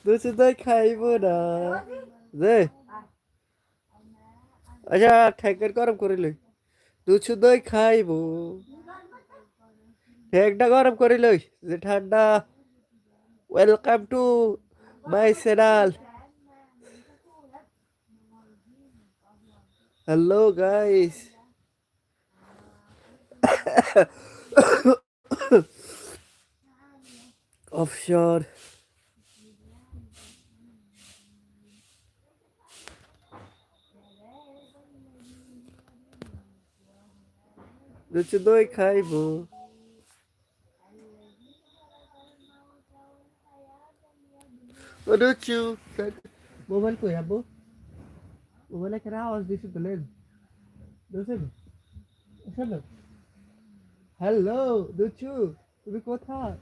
দুচু দই খাইব না যে আচ্ছা ঠেকের গরম করে লই দুচু দই খাইব ঠেকটা গরম করে লই যে ঠান্ডা welcome to my channel hello guys অফশোর দুচু দই খাইব ও দুচু মোবাইল কই আব্বু মোবাইলে কেন আওয়াজ দিছি তোলেন দুচু শোনো হ্যালো দুচু তুমি কোথায়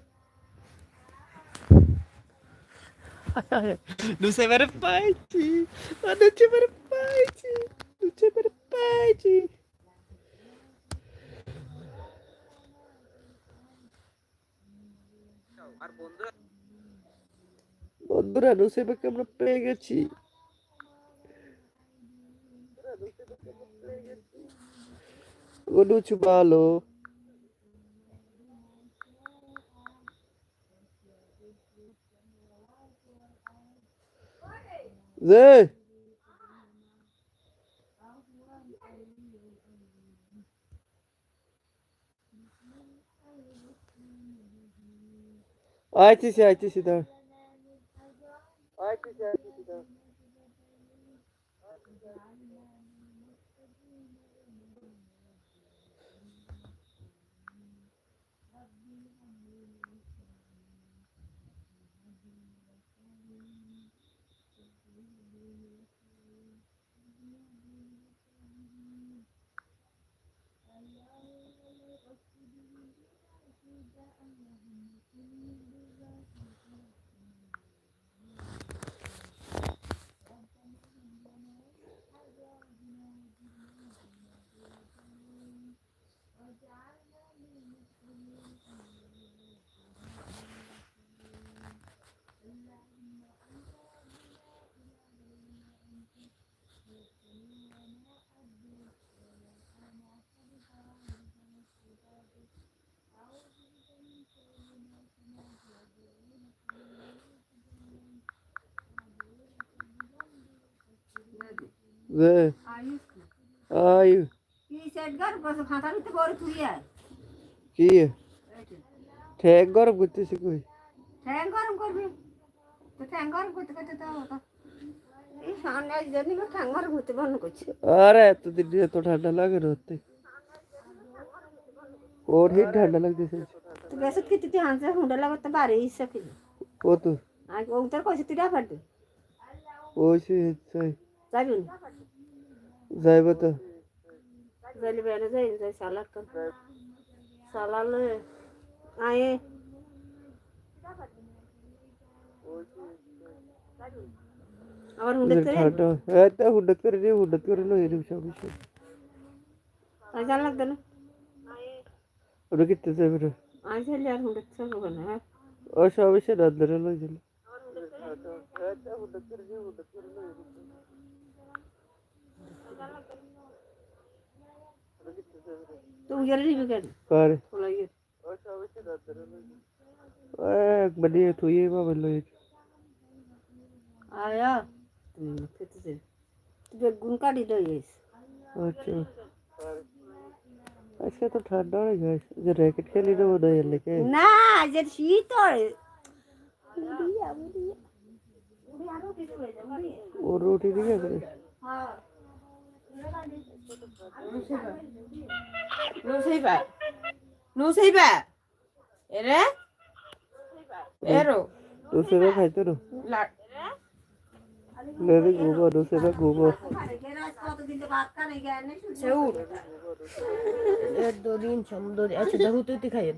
não sei ver parte. Não sei ver parte. Não sei ver parte. বন্ধুরা নুসেবাকে আমরা পেয়ে গেছি ও নুচু ভালো যে আইতেছি দাঁড় আইতেছি দাঁড় যে আই কি ঠেক গরম করতেছি কই ঠ্যাং গরম করবি তো ঠ্যাং গরম করতে করতে তো এই সামনে জন্য ঠ্যাং গরম করতে বন্ধ করছে আরে এতদিন এত ঠান্ডা লাগে রোদতে ওর হিট ঠান্ডা লাগতেছে তো বেসত কি তুই হাঁসে হুন্ডা লাগাতে পারে ইচ্ছা কি ও তো আর ও তোর কইছে তুই রাখার দে ওই সে চাই যাবি যাইব তো যাইলে বেড়ে যাই যাই সালাদ কর সালালে আয়ে আবার হুন্ডা করে ঠান্ডা এত হুডত করে লো এরকম সব কিছু তাই জান লাগবে না ওরা কিতে যাবে রে আই যাইলে আর হুন্ডা করে হবে না ও সব এসে রাত ধরে লই গেল তুই গেলে দিবি কেন কারে খোলাই গেল একবার নিয়ে থুয়ে বাবা লই আয়া খেতে দে তুই বেগুন কাটি লইস আচ্ছা আজকে তো ঠান্ডা হয়ে গেছে যে র্যাকেট খেলি দেবো না এর লেগে না যে শীত ও রুটি দিকে করে নুসাইবা এরে এরো দুসরা খাইতে রো লেরে গোবো দুসরা গোবো সেউট 2 দিন 3 দিন আচ্ছা দাও তুই খাইয়ে দাও